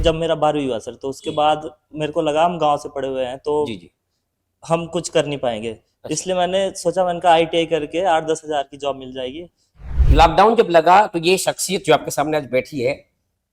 जब मेरा 12वीं हुआ सर, तो उसके जी बाद मेरे को लगा हम गांव से पढ़े हुए हैं तो जी जी। हम कुछ कर नहीं पाएंगे। अच्छा, इसलिए मैंने सोचा, मैंने कहा आईटीआई करके 8-10 हज़ार की जॉब मिल जाएगी। लॉकडाउन जब लगा तो ये शख्सियत जो आपके सामने आज बैठी है,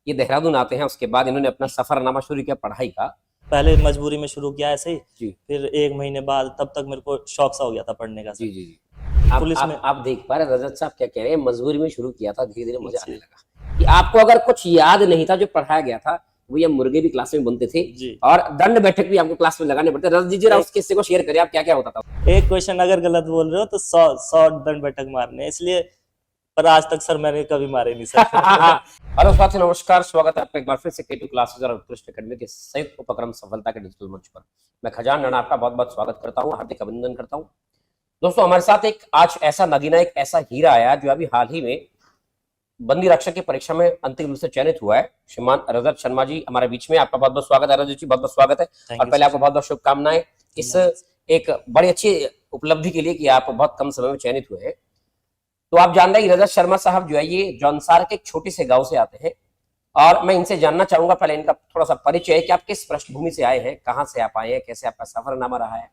ये देहरादून आते हैं, उसके बाद इन्होंने अपना सफरनामा शुरू किया पढ़ाई का। पहले मजबूरी में शुरू किया ऐसे ही, जी फिर 1 महीने बाद तब तक मेरे को शौक सा हो गया था पढ़ने का जी सर। जी जी। आप पुलिस में। आप आप देख पा रहे हैं रजत साहब क्या कह रहे हैं, मजबूरी में शुरू किया था, धीरे धीरे मुझे आने जी लगा कि आपको अगर कुछ याद नहीं था जो पढ़ाया गया था, वो ये मुर्गे भी क्लास में बनते थे जी। और दंड बैठक भी आपको क्लास में लगाने पड़ते। रजत जी जरा एक उस किस्से को शेयर करिए, आप क्या क्या होता था। एक क्वेश्चन अगर गलत बोल रहे हो तो 100 दंड बैठक मारने, इसलिए। पर आज तक सर मैंने कभी मारे नहीं सर। हेलो साथियों, नमस्कार, स्वागत है आपका एक बार फिर से K2 क्लासेस और उत्कृष्ट अकेडमी के संयुक्त उपक्रम सफलता के डिजिटल मंच पर। मैं खजान राणा आपका बहुत बहुत स्वागत करता हूँ, हार्दिक अभिनंदन करता हूँ। दोस्तों, हमारे साथ एक आज ऐसा नगीना, एक ऐसा हीरा आया जो अभी हाल ही में बंदी रक्षक की परीक्षा में अंतिम रूप से चयनित हुआ है। श्रीमान रजत शर्मा जी हमारे बीच में, आपका बहुत बहुत स्वागत है। रजत जी, बहुत बहुत स्वागत है। थैंक और यू पहले सर। आपको बहुत बहुत शुभकामनाएं इस एक बड़ी अच्छी उपलब्धि के लिए कि आप बहुत कम समय में चयनित हुए हैं। तो आप जान रहे हैं रजत शर्मा साहब जो है ये जौनसार के एक छोटे से गांव से आते हैं और मैं इनसे जानना चाहूंगा पहले इनका थोड़ा सा परिचय कि आप किस पृष्ठभूमि से आए हैं, कहां से आप आए हैं, कैसे आपका सफरनामा रहा है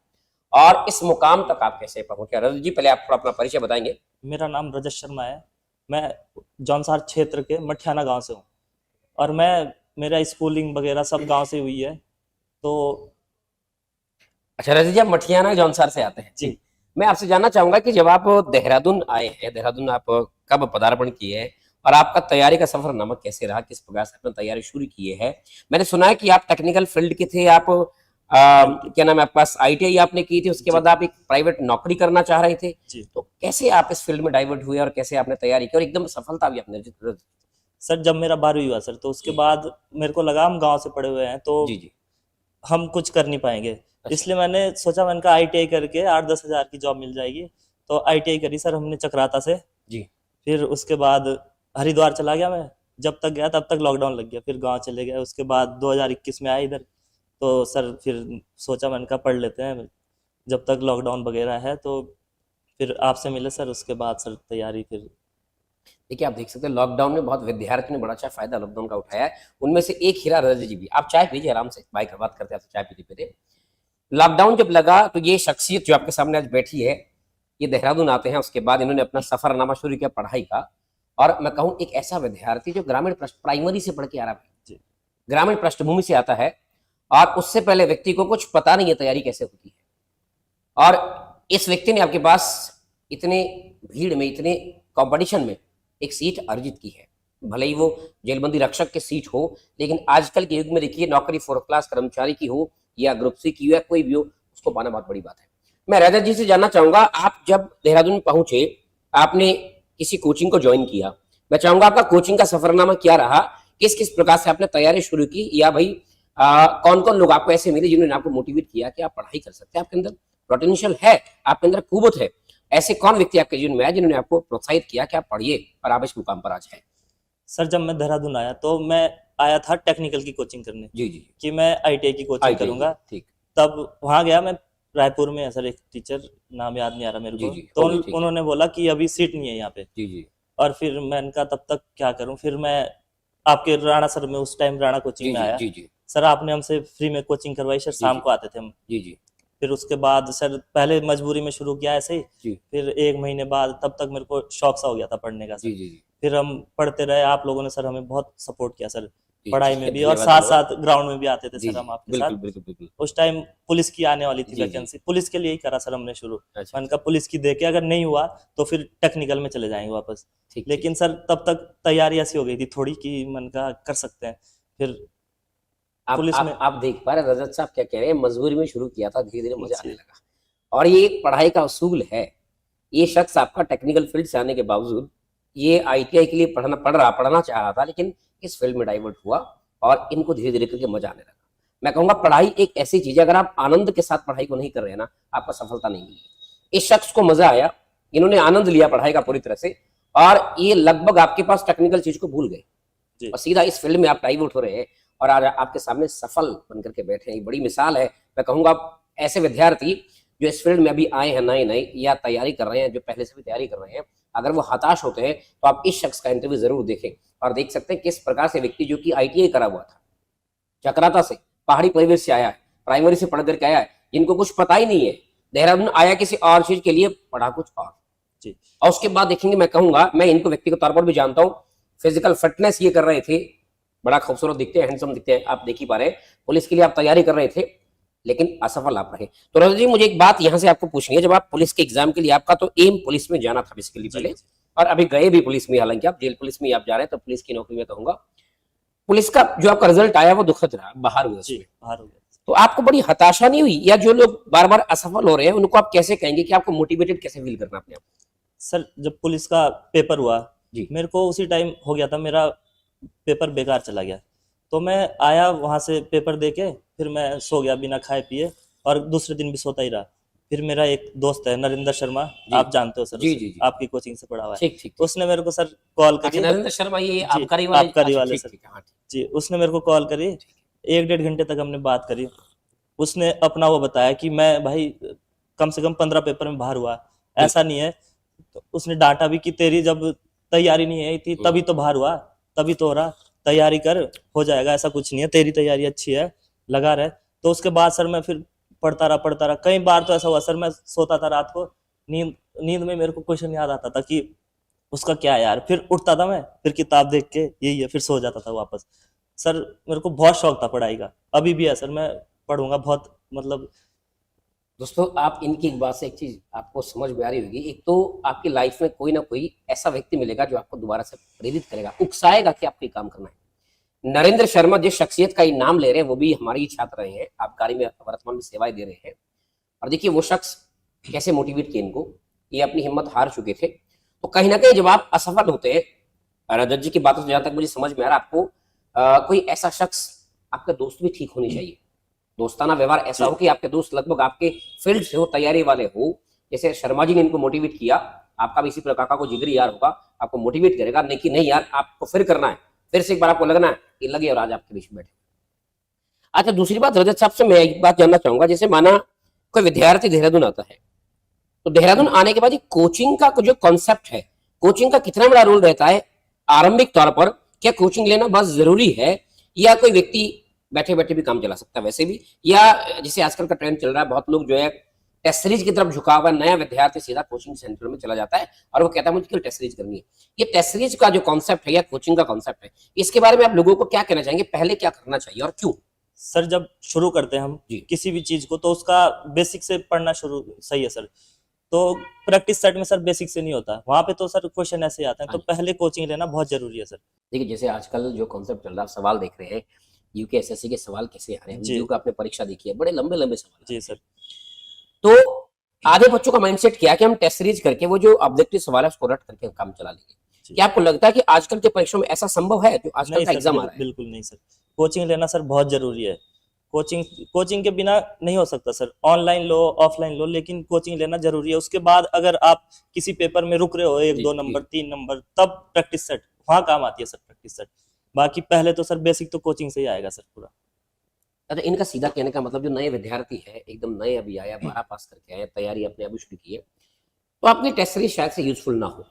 और इस मुकाम तक आप कैसे पहुंचे। रजत जी, पहले आप थोड़ा अपना परिचय बताएंगे। मेरा नाम रजत शर्मा है। मैं जौनसार क्षेत्र के मठियाना गांव से हूँ। और मेरा स्कूलिंग वगैरह सब गांव से हुई है। तो अच्छा रजत जी, आप मठियाना जौनसार से आते हैं, जी। ठीक। मैं आपसे जानना चाहूंगा कि जब आप देहरादून आए हैं, देहरादून आप कब पदार्पण किए हैं और आपका तैयारी का सफरनामा कैसे रहा, किस प्रकार से आपने तैयारी शुरू की है। मैंने सुना है कि आप टेक्निकल फील्ड के थे, आप IT। क्या नाम है, आपके पास आईटीआई आपने की थी, उसके जी बाद आप एक प्राइवेट नौकरी करना चाह रहे थे। जी। तो कैसे आप इस फील्ड में डाइवर्ट हुए और कैसे आपने तैयारी की और एकदम सफलता भी आपने सर, जब मेरा 12वीं हुआ सर, तो उसके जी बाद मेरे को लगा हम गांव से पढ़े हुए हैं तो जी जी। हम कुछ कर नहीं पाएंगे। अच्छा। इसलिए मैंने सोचा, मैंने कहा आईटीआई करके 8-10 हज़ार की जॉब मिल जाएगी। तो आईटीआई करी सर हमने चक्राता से। जी। फिर उसके बाद हरिद्वार चला गया मैं। जब तक गया तब तक लॉकडाउन लग गया, फिर गांव चले गए। उसके बाद 2021 में आया इधर। तो सर फिर सोचा, मैंने कहा पढ़ लेते हैं जब तक लॉकडाउन वगैरह है। तो फिर आपसे मिले सर, उसके बाद सर तैयारी फिर। देखिए, आप देख सकते हैं लॉकडाउन में बहुत विद्यार्थियों ने बड़ा अच्छा फायदा लॉकडाउन का उठाया है। उनमें से एक हीरा रजत जी भी। आप चाय पीजिए आराम से, बाइक बात करते हैं आपसे चाय पीते पीते। लॉकडाउन जब लगा तो ये शख्सियत जो आपके सामने आज बैठी है, ये देहरादून आते हैं, उसके बाद इन्होंने अपना सफरनामा शुरू किया पढ़ाई का। और मैं कहूँ एक ऐसा विद्यार्थी जो ग्रामीण प्राइमरी से पढ़ के आ रहा है, जी ग्रामीण पृष्ठभूमि से आता है और उससे पहले व्यक्ति को कुछ पता नहीं है तैयारी कैसे होती है। और इस व्यक्ति ने आपके पास इतने भीड़ में, इतने कंपटीशन में एक सीट अर्जित की है। भले ही वो जेलबंदी रक्षक की सीट हो, लेकिन आजकल के युग में देखिए, नौकरी 4th क्लास कर्मचारी की हो या ग्रुप सी की हो या कोई भी हो, उसको पाना बहुत बड़ी बात है। मैं रजत जी से जानना चाहूंगा, आप जब देहरादून पहुंचे, आपने किसी कोचिंग को ज्वाइन किया। मैं चाहूंगा आपका कोचिंग का सफरनामा क्या रहा, किस किस प्रकार से आपने तैयारी शुरू की, या भाई कौन कौन लोग आपको ऐसे मिले जिन्होंने आपको मोटिवेट किया कि आप पढ़ाई कर सकते हैं, आपके अंदर पोटेंशियल है, आपके अंदर कुवत है। ऐसे कौन व्यक्ति आपके जीवन में आए जिन्होंने आपको प्रोत्साहित किया कि आप पढ़िए और आप इस मुकाम पर आज हैं। सर, जब मैं देहरादून आया तो मैं आया था टेक्निकल की कोचिंग करने, जी जी। कि मैं आईटीआई की कोचिंग आईटीआई करूंगा। की, ठीक। तब वहां गया मैं। रायपुर में है सर एक टीचर, नाम याद नहीं आ रहा मेरे जी को। जी, तो होंगे, ठीक है। उन्होंने बोला कि अभी सीट नहीं है यहाँ पे। जी जी और फिर मैंने कहा तब तक क्या करूं। फिर मैं आपके राणा सर में, उस टाइम राणा कोचिंग जी में जी आया। जी जी सर, आपने हमसे फ्री में कोचिंग करवाई सर, जी शाम जी को आते थे हम। जी जी फिर उसके बाद सर पहले मजबूरी में शुरू किया ऐसे ही। जी फिर 1 महीने बाद तब तक मेरे को शौक सा हो गया था पढ़ने का सर। जी जी जी फिर हम पढ़ते रहे। आप लोगों ने सर हमें बहुत सपोर्ट किया सर, जी, पढ़ाई ठीक में है, भी, और धन्यवाद साथ धन्यवाद। साथ ग्राउंड में भी आते थे जी सर जी, हम आपके साथ। बिल्कुल बिल्कुल बिल्कुल। उस टाइम पुलिस की आने वाली थी जी जी। वैकेंसी, पुलिस के लिए ही करा सर हमने शुरू। अच्छा मैंने अच्छा, कहा पुलिस की देके अगर नहीं हुआ तो फिर टेक्निकल में चले जाएंगे वापस। ठीक ठीक। लेकिन सर तब तक तैयारी ऐसी हो गई थी थोड़ी कि मैंने कहा कर सकते हैं। फिर आप पुलिस में। आप आप देख पा रहे हैं रजत साहब क्या कह रहे हैं, मजबूरी में शुरू किया था, धीरे धीरे मुझे आने जी लगा। और ये एक पढ़ाई का उसूल है। ये शख्स आपका टेक्निकल फील्ड से आने के बावजूद ये आईटीआई के लिए पढ़ना चाह रहा था, लेकिन इस फील्ड में डाइवर्ट हुआ और इनको धीरे धीरे करके मजा आने लगा। मैं कहूंगा पढ़ाई एक ऐसी चीज है, अगर आप आनंद के साथ पढ़ाई को नहीं कर रहे हैं ना, आपको सफलता नहीं मिलेगी। इस शख्स को मजा आया, इन्होंने आनंद लिया पढ़ाई का पूरी तरह से, और ये लगभग आपके पास टेक्निकल चीज को भूल गए जी। और सीधा इस फील्ड में आप डाइवर्ट हो रहे हैं और आज आपके सामने सफल बनकर के बैठे हैं। ये बड़ी मिसाल है। मैं कहूंगा ऐसे विद्यार्थी जो इस फील्ड में अभी आए हैं नए नए या तैयारी कर रहे हैं, जो पहले से भी तैयारी कर रहे हैं, अगर वो हताश होते हैं तो आप इस शख्स का इंटरव्यू जरूर देखें और देख सकते हैं किस प्रकार से व्यक्ति जो कि आईटीआई करा हुआ था, चक्राता से, पहाड़ी परिवेश से आया है, प्राइमरी से पढ़ करके आया है, जिनको कुछ पता ही नहीं है, देहरादून आया किसी और चीज के लिए, पढ़ा कुछ और जी और उसके बाद देखेंगे, मैं कहूंगा, मैं इनको व्यक्तिगत तौर पर भी जानता हूँ, फिजिकल फिटनेस ये कर रहे थे, बड़ा खूबसूरत दिखते हैं, हैंडसम दिखते हैं, आप देख ही पा रहे हैं, पुलिस के लिए आप तैयारी कर रहे थे, लेकिन असफल आप रहे। तो रजत जी, मुझे एक बात यहां से आपको पूछनी है, जब आप पुलिस के एग्जाम के लिए, आपका तो एम पुलिस में जाना था बेसिकली जी पहले, और अभी गए भी पुलिस में, हालांकि आप जेल पुलिस में आप जा रहे हैं, तो पुलिस की नौकरी में कहूंगा, पुलिस का जो आपका रिजल्ट आया वो दुखद रहा, बाहर हुए जी उसमें, बाहर हो गया। तो आपको बड़ी हताशा नहीं हुई? या जो लोग बार बार असफल हो रहे हैं उनको आप कैसे कहेंगे कि आपको मोटिवेटेड कैसे फील करना अपने आप? सर जब पुलिस का पेपर हुआ, जी मेरे को उसी टाइम हो गया था, मेरा पेपर बेकार चला गया। तो मैं आया वहां से पेपर दे के, फिर मैं सो गया बिना खाए पिए, और दूसरे दिन भी सोता ही रहा। फिर मेरा एक दोस्त है नरेंद्र शर्मा, आप जानते हो सर जी उसे, जी जी, आपकी कोचिंग से पढ़ा हुआ है। ठीक ठीक, उसने मेरे को सर कॉल अच्छा करी। नरेंद्र शर्मा, ये जी आबकारी वाले, आबकारी अच्छा वाले ठीक सर। ठीक, हाँ ठीक, जी उसने मेरे को कॉल करी, 1 डेढ़ घंटे तक हमने बात करी। उसने अपना वो बताया कि मैं भाई कम से कम 15 पेपर में बाहर हुआ, ऐसा नहीं है। तो उसने डांटा भी कि तेरी जब तैयारी नहीं है थी तभी तो बाहर हुआ, तभी तो हो रहा, तैयारी कर, हो जाएगा, ऐसा कुछ नहीं है, तेरी तैयारी अच्छी है, लगा रहे। तो उसके बाद सर मैं फिर पढ़ता रहा। कई बार तो ऐसा हुआ सर, मैं सोता था रात को, नींद नींद में मेरे को क्वेश्चन याद आता था कि उसका क्या है यार, फिर उठता था मैं, फिर किताब देख के यही है, फिर सो जाता था वापस। सर मेरे को बहुत शौक था पढ़ाई का, अभी भी है सर, मैं पढ़ूंगा बहुत, मतलब। दोस्तों आप इनकी एक बात से एक चीज आपको समझ में आ रही होगी, एक तो आपकी लाइफ में कोई ना कोई ऐसा व्यक्ति मिलेगा जो आपको दोबारा से प्रेरित करेगा, उकसाएगा कि आपको ये काम करना है। नरेंद्र शर्मा जिस शख्सियत का ये नाम ले रहे हैं वो भी हमारे ही छात्र रहे हैं, आबकारी में वर्तमान में सेवाएं दे रहे हैं, और देखिए वो शख्स कैसे मोटिवेट किए इनको, ये अपनी हिम्मत हार चुके थे। तो कहीं ना कहीं जब आप असफल होते हैं, रजत जी की बातों से जहां तक मुझे समझ में आ रहा है, आपको कोई ऐसा शख्स, आपका दोस्त भी ठीक होनी चाहिए, दोस्ताना व्यवहार ऐसा हो कि आपके दोस्त लगभग आपके फील्ड से हो, तैयारी वाले हो। जैसे शर्मा जी ने इनको मोटिवेट किया, आपका भी इसी प्रकार का कोई जिगरी यार होगा, आपको मोटिवेट करेगा, नहीं कि नहीं यार आपको फिर करना है, फिर से एक बार आपको लगना है कि लगे, और आज आपके बीच में बैठे। अच्छा दूसरी बात रजत साहब से मैं एक बात जानना चाहूंगा, जैसे माना कोई विद्यार्थी देहरादून आता है, तो देहरादून आने के बाद ये कोचिंग का जो कॉन्सेप्ट है, कोचिंग का कितना बड़ा रोल रहता है आरंभिक तौर पर? क्या कोचिंग लेना बहुत जरूरी है, या कोई व्यक्ति बैठे बैठे भी काम चला सकता है वैसे भी, या जैसे आजकल का ट्रेंड चल रहा है, बहुत लोग जो है टेस्ट सीरीज की तरफ झुका हुआ, नया विद्यार्थी सीधा कोचिंग सेंटर में चला जाता है और वो कहता है मुझे टेस्ट सीरीज करनी है। ये टेस्ट सीरीज का जो कॉन्सेप्ट है या कोचिंग का कॉन्सेप्ट है, इसके बारे में आप लोगों को क्या कहना चाहेंगे, पहले क्या करना चाहिए और क्यों? सर जब शुरू करते हैं हम जी किसी भी चीज को, तो उसका बेसिक से पढ़ना शुरू सही है सर। तो प्रैक्टिस सेट में सर बेसिक से नहीं होता, वहां पे तो सर क्वेश्चन ऐसे ही आते हैं, तो पहले कोचिंग लेना बहुत जरूरी है सर। देखिए जैसे आजकल जो कॉन्सेप्ट चल रहा है, सवाल देख रहे हैं, यूकेएसएससी के सवाल कैसे आ रहे हैं, जी वीडियो का आपने परीक्षा देखी है, बड़े लंबे लंबे सवाल। जी सर। तो आधे बच्चों का माइंडसेट क्या है कि हम टेस्ट सीरीज करके वो जो ऑब्जेक्टिव सवाल है उसको रट करके काम चला लेंगे। क्या आपको लगता है कि आजकल के परीक्षाओं में ऐसा संभव है जो आजकल नहीं का सर, एग्जाम आ रहा है? बिल्कुल नहीं सर, कोचिंग लेना सर बहुत जरूरी है। कोचिंग के बिना नहीं हो सकता सर, ऑनलाइन लो ऑफलाइन लो, लेकिन कोचिंग लेना जरूरी है। उसके बाद अगर आप किसी पेपर में रुक रहे हो, एक जी, दो जी। नंबर 3 नंबर, तब प्रैक्टिस सेट वहां काम आती है सर, प्रैक्टिस सेट। बाकी पहले तो सर बेसिक तो कोचिंग से ही आएगा सर पूरा। अच्छा इनका सीधा कहने का मतलब, जो नए विद्यार्थी है, एकदम नए अभी आया, 12 पास करके आया, तैयारी अपने अभी शुरू की है, तो आपकी टेस्ट सीरीज शायद से यूजफुल ना हो।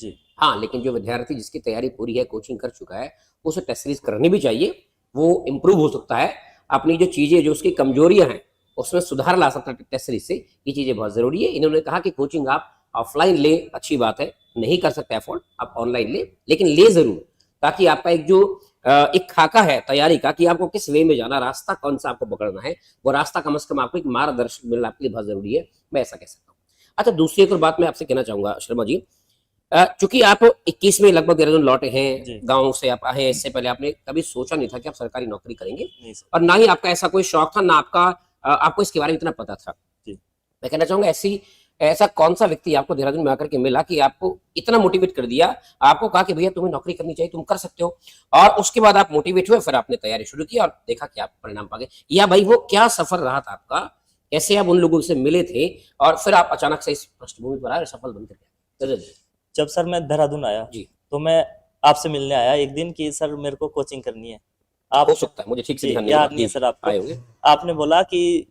जी हाँ, लेकिन जो विद्यार्थी जिसकी तैयारी पूरी है, कोचिंग कर चुका है, उसे टेस्ट सीरीज करनी भी चाहिए, वो इम्प्रूव हो सकता है, अपनी जो चीजें, जो उसकी कमजोरियां हैं उसमें सुधार ला सकता है टेस्ट सीरीज से। ये चीजें बहुत जरूरी है। इन्होंने कहा कि कोचिंग आप ऑफलाइन ले, अच्छी बात है, नहीं कर सकते अफोर्ड, आप ऑनलाइन ले, लेकिन ले जरूर, ताकि आपका एक जो एक खाका है तैयारी का कि आपको किस वे में जाना, रास्ता कौन सा आपको पकड़ना है, वो रास्ता कम से कम आपको एक मार्गदर्शक मिलना आपके लिए बहुत जरूरी है, मैं ऐसा कह सकता हूँ। अच्छा दूसरी एक और बात मैं आपसे कहना चाहूंगा शर्मा जी, चूंकि आप 21 में लगभग देहरादून लौटे हैं, जी गांव से आप आए हैं, इससे पहले आपने कभी सोचा नहीं था कि आप सरकारी नौकरी करेंगे, नहीं सर। और ना ही आपका ऐसा कोई शौक था, ना आपका आपको इसके बारे में इतना पता था। जी मैं कहना चाहूंगा ऐसा कौन सा व्यक्ति आपको देहरादून में आकर के मिला कि आपको इतना मोटिवेट कर दिया, आपको कहा कि भैया तुम्हें नौकरी करनी चाहिए, तुम कर सकते हो, और उसके बाद आप मोटिवेट हुए, फिर आपने तैयारी शुरू की और देखा कि आप परिणाम पा गए? या भाई वो क्या सफर रहा था आपका, कैसे आप उन लोगों से मिले थे और फिर आप अचानक से इस पृष्ठभूमि पर आए और सफल बनकर गए? जब सर मैं देहरादून आया, जी तो मैं आपसे मिलने आया एक दिन कि सर मेरे को कोचिंग करनी है। आप हो सकता है, मुझे ठीक से जी ध्यान नहीं याद होगा। नहीं है जी, सर आपको, आए होंगे। आपने बोला कि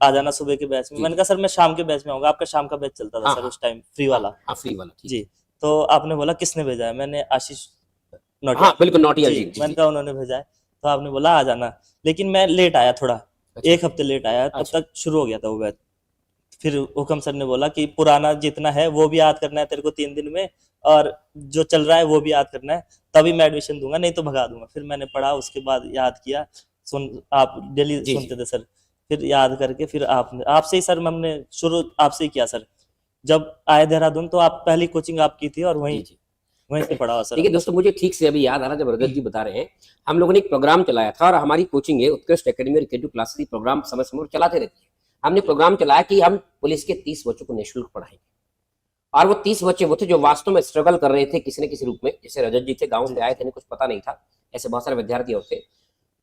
आ जाना सुबह के बैच में। जी मैंने कहा सर मैं शाम के बैच में आऊंगा, आपका शाम का बैच चलता था हाँ सर हाँ उस टाइम, फ्री वाला। हाँ, फ्री वाला, ठीक। जी तो आपने बोला किसने भेजा है, मैंने आशीष हाँ नोटिया बिल्कुल, नोटिया जी जी जी मैंने जी। कहा उन्होंने भेजा है। तो आपने बोला आ जाना, लेकिन मैं लेट आया थोड़ा, अच्छा। 1 हफ्ते लेट आया, तब अच्छा। तक शुरू हो गया था वो बैच। फिर हुकम सर ने बोला कि पुराना जितना है वो भी याद करना है तेरे को 3 दिन में, और जो चल रहा है वो भी याद करना है, तभी मैं एडमिशन दूंगा, नहीं तो भगा दूंगा। फिर मैंने पढ़ा, उसके बाद याद किया, सुन आप डेली जी जी सुनते थे सर, फिर याद करके फिर आपने आपसे ही सर हमने शुरू आपसे ही किया सर। जब आए देहरादून तो आप पहली कोचिंग आपकी थी, और जी वहीं जी। वहीं से पढ़ा हुआ सर देखिए हमने दोस्तों, सब। मुझे ठीक से अभी याद आ रहा, जब रजत जी बता रहे हैं, हम लोगों ने एक प्रोग्राम चलाया था, और हमारी कोचिंग है उत्कृष्ट एकेडमी और केटू क्लासेस, प्रोग्राम समय समय पर चलाते रहती है। हमने प्रोग्राम चलाया कि हम पुलिस के 30 बच्चों को निःशुल्क पढ़ाएंगे, और वो 30 बच्चे वो थे जो वास्तव में स्ट्रगल कर रहे थे किसी न किसी रूप में। जैसे रजत जी थे, गांव जी से आए थे, इन्हें कुछ पता नहीं था, ऐसे बहुत सारे विद्यार्थी होते।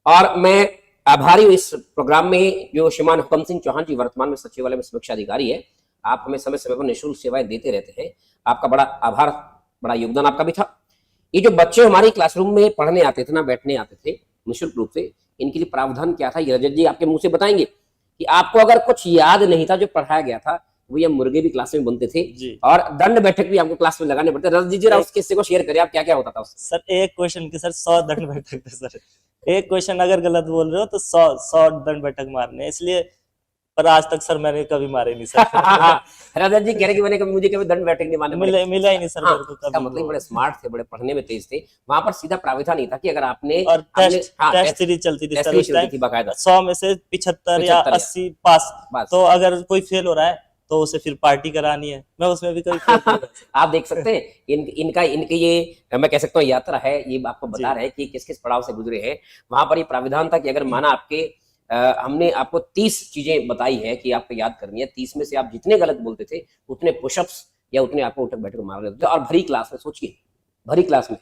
और मैं आभारी हूँ इस प्रोग्राम में जो श्रीमान हुकम सिंह चौहान जी, वर्तमान में सचिवालय में समीक्षा अधिकारी है। आप हमें समय समय पर निःशुल्क सेवाएं देते रहते हैं, आपका बड़ा आभार, बड़ा योगदान आपका भी था। ये जो बच्चे हमारी क्लासरूम में पढ़ने आते थे ना, बैठने आते थे निःशुल्क रूप से, इनके लिए प्रावधान क्या था, ये रजत जी आपके मुंह से बताएंगे कि आपको अगर कुछ याद नहीं था जो पढ़ाया गया था, वो ये मुर्गे भी क्लास में बनते थे, जी। और दंड बैठक भी आपको क्लास में लगाने पड़ते। रजत जी जरा उस किस्से को शेयर करिए, आप क्या क्या होता था उसमें। सर एक क्वेश्चन के सर 100 दंड बैठक थे सर, एक क्वेश्चन अगर गलत बोल रहे हो तो 100 दंड बैठक मारने हैं, इसलिए। पर आज तक सर मैंने कभी मारे नहीं सर। रजत जी कह रहे कि मुझे कभी दंड बैठक नहीं मारने पड़े। मिला ही नहीं सर हाँ, मेरे को इसका कभी मतलब वो। बड़े स्मार्ट थे, बड़े पढ़ने में तेज थे। वहां पर सीधा प्राविधान नहीं था कि अगर आपने और हमने टेस्ट हाँ टेस्ट सीरीज चलती थी टेस्ट सर सीरीज उस चलती टाइम, थी बाकायदा, 100 में से 75 या 75 या 80 पास। बस। तो अगर कोई फेल हो रहा है तो उसे फिर पार्टी करानी है, मैं उसमें भी कोई फेल नहीं हुआ सर। आप देख सकते हैं इनके ये मैं कह सकता हूँ यात्रा है, ये आपको बता जी रहे हैं कि किस किस पड़ाव से गुजरे हैं। वहां पर ये प्राविधान था कि अगर माना आपके हमने आपको 30 चीजें बताई है कि आपको याद करनी है, 30 में से आप जितने गलत बोलते थे उतने पुशअप्स या उतने आपको उठक बैठक मार लेते थे, और भरी क्लास में, सोचिए भरी क्लास में।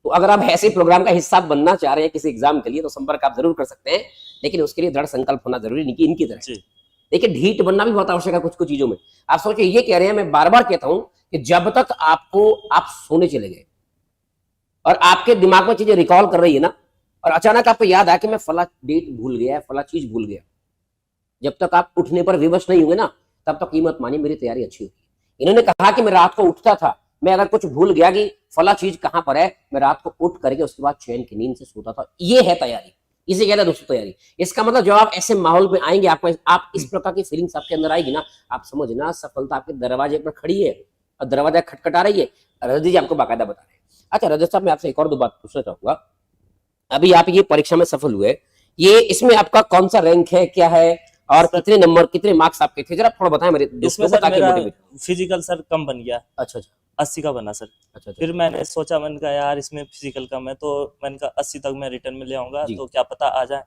तो अगर आप ऐसे प्रोग्राम का हिस्सा बनना चाह रहे हैं किसी एग्जाम के लिए, तो संपर्क आप जरूर कर सकते हैं, लेकिन उसके लिए दृढ़ संकल्प होना जरूरी नहीं कि इनकी तरह। जी देखिए ढीठ बनना भी बहुत आवश्यक है कुछ कुछ चीजों में। आप सोचिए, ये कह रहे हैं, मैं बार बार कहता हूं कि जब तक आप सोने चले गए और आपके दिमाग में चीजें रिकॉल कर रही है ना, और अचानक आपको याद आया कि मैं फला डेट भूल गया, फला चीज भूल गया, जब तक आप उठने पर विवश नहीं होंगे ना, तब तक कीमत मानिए मेरी तैयारी अच्छी होगी। इन्होंने कहा कि मैं रात को उठता था, मैं अगर कुछ भूल गया कि फला चीज कहां पर है, मैं रात को उठ करके उसके बाद चैन की नींद से सोता था। ये है तैयारी, इसे कहते हैं दोस्तों तैयारी। इसका मतलब जब आप ऐसे माहौल में आएंगे, आप इस प्रकार की फीलिंग्स आपके अंदर आएगी ना, आप समझना सफलता आपके दरवाजे पर खड़ी है और दरवाजा खटखटा रही है। रजत जी आपको बाकायदा बता रहे हैं। अच्छा रजत साहब, मैं आपसे एक और दो बात पूछना चाहूंगा। अभी आप ये परीक्षा में सफल हुए, ये इसमें आपका कौन सा रैंक है, क्या है, और सर, कितने नंबर, कितने मार्क्स आपके थे, जरा थोड़ा बताएं मेरे इसमें दोस्तों को सर ताकि मेरा मोटिवेट। फिजिकल सर कम बन गया, अच्छा अच्छा 80 का बना सर। अच्छा अच्छा फिर मैंने सोचा, मैंने कहा यार इसमें फिजिकल कम है, तो मैंने कहा 80 तक मैं रिटर्न में ले आऊंगा, जी तो क्या पता आ जाए।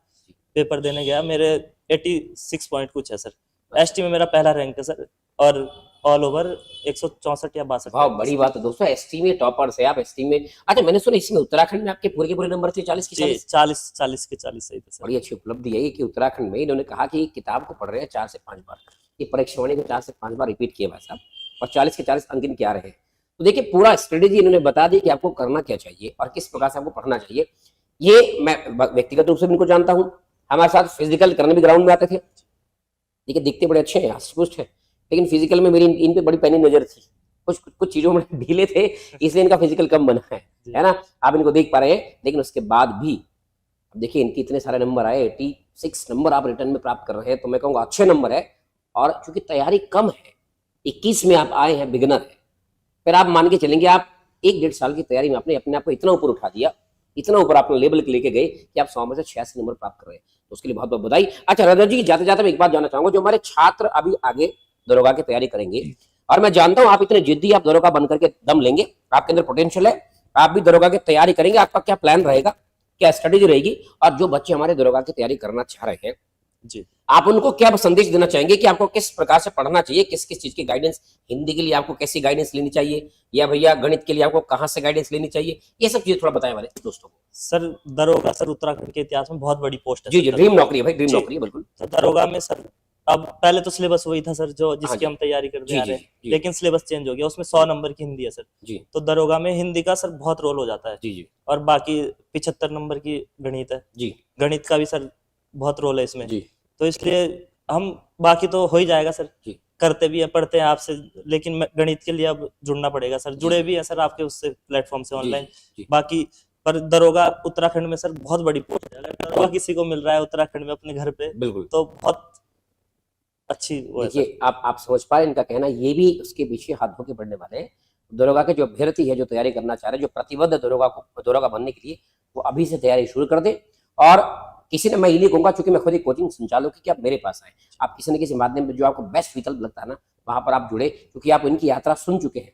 पेपर देने गया, मेरे 86 पॉइंट कुछ है सर। एसटी में मेरा पहला रैंक है सर, और ऑल ओवर 164 या 62 बहुत रैंक है बड़ी सर। बात है दोस्तों, एसटी में टॉपर्स है आप, एसटी में। अच्छा मैंने सुना इसमें उत्तराखंड में आपके पूरे के पूरे नंबर थे 40 के जी 40। 40 के 40 सही थे सर। बड़ी अच्छी उपलब्धि है ये कि उत्तराखंड में इन्होंने कहा कि किताब को पढ़ रहे हैं 4 से 5 बार, ये परीक्षावाणी को 4 से 5 बार रिपीट किया भाई साहब, और 40 के 40 अंक इनके आ रहे हैं। तो देखिए पूरा स्ट्रेटेजी इन्होंने बता दी कि आपको करना क्या चाहिए और किस प्रकार से आपको पढ़ना चाहिए। ये मैं व्यक्तिगत रूप से इनको जानता हूँ, हमारे साथ फिजिकल करने भी ग्राउंड में आते थे। देखिए दिखते बड़े अच्छे हैं, हष्ट-पुष्ट है, लेकिन फिजिकल में मेरी इन पे बड़ी पैनी नजर थी, कुछ कुछ चीजों में ढीले थे, इसलिए इनका फिजिकल कम बना है ना। आप इनको देख पा रहे हैं, लेकिन उसके बाद भी देखिए इनके इतने सारे नंबर आए, 86 नंबर आप रिटर्न में प्राप्त कर रहे हैं, तो मैं कहूँगा अच्छे नंबर है। और चूंकि तैयारी कम है, 21 में आप आए हैं, बिगनर है, फिर आप मान के चलेंगे आप 1-1.5 साल की तैयारी में आपने अपने आप को इतना ऊपर उठा दिया, इतना ऊपर आपने लेवल लेके गए कि आप 100 में से 86 नंबर प्राप्त कर रहे हैं, तो उसके लिए बहुत बहुत बधाई। अच्छा रजत जी, जाते जाते मैं एक बात जानना चाहूंगा, जो हमारे छात्र अभी आगे दरोगा की तैयारी करेंगे, और मैं जानता हूं आप इतने जिद्दी, आप दरोगा बन करके दम लेंगे, आपके अंदर पोटेंशियल है, आप भी दरोगा की तैयारी करेंगे, आपका क्या प्लान रहेगा, क्या स्ट्रेटेजी रहेगी? और जो बच्चे हमारे दरोगा की तैयारी करना चाह रहे हैं, जी आप उनको क्या संदेश देना चाहेंगे कि आपको किस प्रकार से पढ़ना चाहिए, किस किस चीज की गाइडेंस, हिंदी के लिए आपको कैसी गाइडेंस लेनी चाहिए, या भैया गणित के लिए आपको कहां से गाइडेंस लेनी चाहिए, ये सब चीजें थोड़ा बताएं हमारे दोस्तों को। सर दरोगा सर उत्तराखंड के इतिहास में बहुत बड़ी पोस्ट है जी सर जी, दरोगा। ड्रीम नौकरी है भाई, ड्रीम जी, नौकरी है बिल्कुल। तो दरोगा में सर अब पहले तो सिलेबस वही था सर जो हाँ जिसकी जी हम तैयारी करते जी आ जी रहे हैं, जी लेकिन सिलेबस चेंज हो गया, उसमें 100 नंबर की हिंदी है सर। जी तो दरोगा में हिंदी का सर बहुत रोल हो जाता है, जी जी और बाकी 75 नंबर की गणित है, जी गणित का भी सर बहुत रोल है इसमें। जी तो इसलिए हम, बाकी तो हो ही जाएगा सर, जी करते भी हैं, पढ़ते हैं आपसे, लेकिन गणित के लिए अब जुड़ना पड़ेगा सर। जुड़े भी हैं सर आपके उससे प्लेटफॉर्म से जी ऑनलाइन। जी बाकी पर दरोगा उत्तराखंड में सर बहुत बड़ी पोस्ट है। अगर दरोगा किसी को मिल रहा है उत्तराखंड में अपने घर पे, बिल्कुल। तो बहुत अच्छी वो है सर। देखिए आप समझ पा रहे हैं इनका कहना, ये भी उसके पीछे हाथ धो के बढ़ने वाले हैं। दरोगा के जो अभ्यर्थी है, जो तैयारी करना चाह रहे हैं, जो प्रतिबद्ध दरोगा बनने के लिए, वो अभी से तैयारी शुरू कर दे। और किसी ने, मैं ये नहीं कहूंगा, चूंकि मैं खुद एक कोचिंग संचालक हूं, कि आप मेरे पास आए, आप किसी न किसी माध्यम में जो आपको बेस्ट विकल्प लगता है ना, वहां पर आप जुड़े, क्योंकि आप इनकी यात्रा सुन चुके हैं।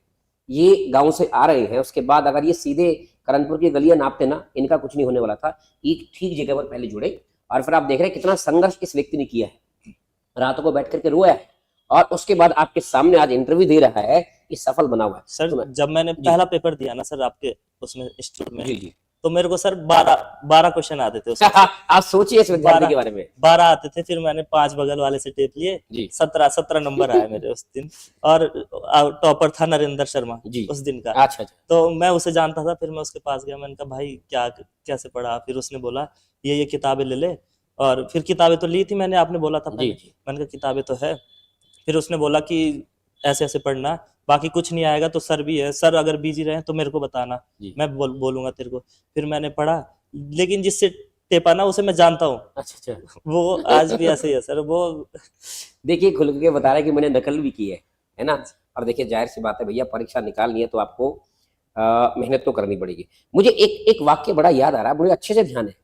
ये गांव से आ रहे हैं, उसके बाद अगर ये सीधे करणपुर की गलियां नापते ना, इनका कुछ नहीं होने वाला था। एक ठीक जगह पर पहले जुड़े, और फिर आप देख रहे हैं कितना संघर्ष इस व्यक्ति ने किया है, रातों को बैठ करके रोया है, और उसके बाद आपके सामने आज इंटरव्यू दे रहा है, ये सफल बना हुआ है। सर जब मैंने पहला पेपर दिया ना सर आपके उसमें इंस्टीट्यूट में, जी जी। तो मेरे को सर 12 क्वेश्चन आते थे उसमें। आप सोचिए इस विद्यार्थी के बारे में। 12 आते थे, फिर मैंने 5 बगल वाले से टेप लिए, 17 नंबर आए मेरे उस दिन। और टॉपर था नरेंद्र शर्मा जी। उस दिन का। अच्छा। तो मैं उसे जानता था, फिर मैं उसके पास गया, मैंने कहा भाई क्या कैसे पढ़ा? फिर उसने बोला ये किताबें ले ले। और फिर किताबें तो ली थी मैंने, आपने बोला था पहले, मैंने कहा किताबें तो है। फिर उसने बोला कि ऐसे ऐसे पढ़ना, बाकी कुछ नहीं आएगा तो सर भी है, सर अगर बिजी रहे तो मेरे को बताना, मैं बोलूंगा तेरे को। फिर मैंने पढ़ा, लेकिन जिससे टेपा ना उसे मैं जानता हूँ। अच्छा। वो आज भी ऐसे ही है सर। वो देखिए खुल के बता रहा है कि मैंने नकल भी की है ना। और देखिए जाहिर सी बात है भैया, परीक्षा निकालनी है तो आपको मेहनत तो करनी पड़ेगी। मुझे एक वाक्य बड़ा याद आ रहा है, मुझे अच्छे से ध्यान है,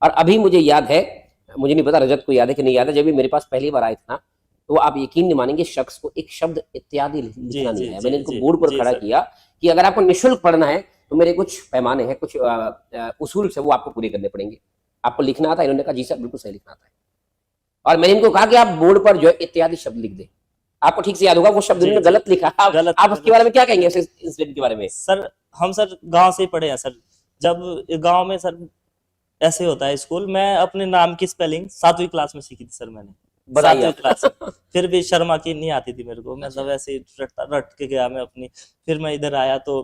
और अभी मुझे याद है, मुझे नहीं पता रजत को याद है कि नहीं याद है। जब भी मेरे पास पहली बार आए थे ना, तो आप यकीन नहीं मानेंगे, शख्स को एक शब्द इत्यादि लिखना नहीं है। मैंने इनको बोर्ड पर खड़ा किया कि अगर आपको निःशुल्क पढ़ना है तो मेरे कुछ पैमाने हैं, कुछ उसूल से वो आपको पूरे करने पड़ेंगे। आपको लिखना आता है? इन्होंने कहा जी सर बिल्कुल सही लिखना आता है। और मैंने इनको कहा कि आप बोर्ड पर जो है इत्यादि शब्द लिख दें। आपको ठीक से याद होगा वो शब्द इन्होंने गलत लिखा। आप उसके बारे में क्या कहेंगे, इस इंसिडेंट के बारे में? सर हम सर गाँव से ही पढ़े हैं सर। जब गाँव में सर ऐसे होता है स्कूल, मैं अपने नाम की स्पेलिंग 7वीं क्लास में सीखी थी सर मैंने, 7वीं क्लास। फिर भी शर्मा की नहीं आती थी मेरे को, मतलब ऐसे ही रट के गया मैं अपनी। फिर मैं इधर आया तो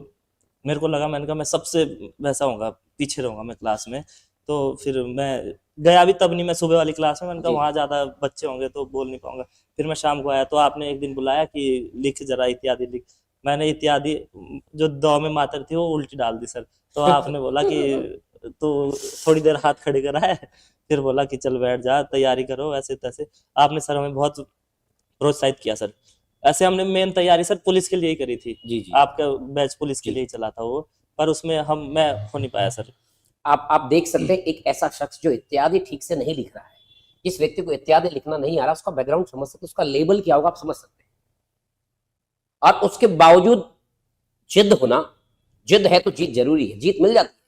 मेरे को लगा, मैंने कहा मैं सबसे वैसा होऊंगा, पीछे रहूंगा मैं क्लास में। तो फिर मैं गया भी तब नहीं, मैं सुबह वाली क्लास में, मैंने कहा वहाँ ज्यादा बच्चे होंगे तो बोल नहीं पाऊंगा। फिर मैं शाम को आया तो आपने एक दिन बुलाया कि लिख जरा इत्यादि लिख। मैंने इत्यादि जो दो में मात्र थी वो उल्टी डाल दी सर। तो आपने बोला कि तो थोड़ी देर हाथ खड़े करा है, फिर बोला कि चल बैठ जा, तैयारी करो, ऐसे तैसे। आपने सर हमें बहुत प्रोत्साहित किया सर। ऐसे हमने मेन तैयारी सर पुलिस के लिए ही करी थी। जी। आपका बैच पुलिस के लिए ही चला था वो, पर उसमें मैं हो नहीं पाया सर। आप देख सकते हैं एक ऐसा शख्स जो इत्यादि ठीक से नहीं लिख रहा है, जिस व्यक्ति को इत्यादि लिखना नहीं आ रहा, उसका बैकग्राउंड समझ सकते, उसका लेबल क्या होगा आप समझ सकते हैं। और उसके बावजूद जिद होना, जिद है तो जीत जरूरी है, जीत मिल जाती है।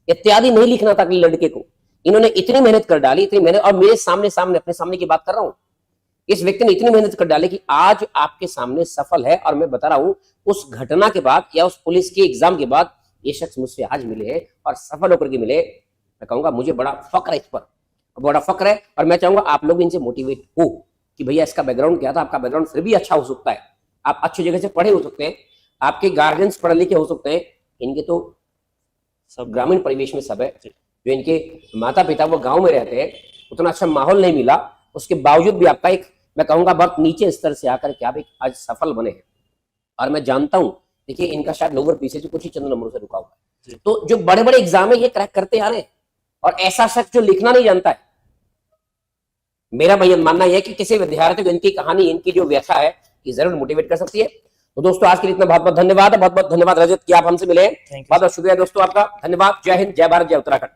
इत्यादि नहीं लिखना था अगले लड़के को, इन्होंने इतनी मेहनत कर डाली, इतनी मेहनत, और मेरे सामने अपने सामने की बात कर रहा हूं, इस व्यक्ति ने इतनी मेहनत कर डाली कि आज आपके सामने सफल है। और मैं बता रहा हूं, उस घटना के बाद या उस पुलिस के एग्जाम के बाद ये शख्स मुझसे आज मिले हैं और सफल होकर के मिले। मैं कहूंगा मुझे बड़ा फक्र है इस पर, बड़ा फक्र है। और मैं चाहूंगा आप लोग इनसे मोटिवेट हो कि भैया इसका बैकग्राउंड क्या था, आपका बैकग्राउंड फिर भी अच्छा हो सकता है, आप अच्छी जगह से पढ़े हो सकते हैं, आपके गार्जियंस पढ़े लिखे हो सकते हैं। इनके तो सब ग्रामीण परिवेश में सब है, जो इनके माता पिता वो गांव में रहते हैं, उतना अच्छा माहौल नहीं मिला, उसके बावजूद भी आपका एक, मैं कहूंगा बहुत नीचे स्तर से आकर के आप एक आज सफल बने हैं। और मैं जानता हूं, देखिए इनका शायद लोअर पीसीसी कुछ ही चंद नंबरों से रुका हुआ है, तो जो बड़े बड़े एग्जाम है ये क्रैक करते आ रहे हैं। और ऐसा शख्स जो लिखना नहीं जानता है, मेरा भैया मानना यह है कि किसी विद्यार्थी को इनकी कहानी, इनकी जो व्यथा है, ये जरूर मोटिवेट कर सकती है। तो दोस्तों आज के लिए इतना बहुत बहुत धन्यवाद है, बहुत बहुत धन्यवाद रजत कि आप हमसे मिले, बहुत बहुत शुक्रिया दोस्तों आपका, धन्यवाद। जय हिंद, जय भारत, जय उत्तराखंड।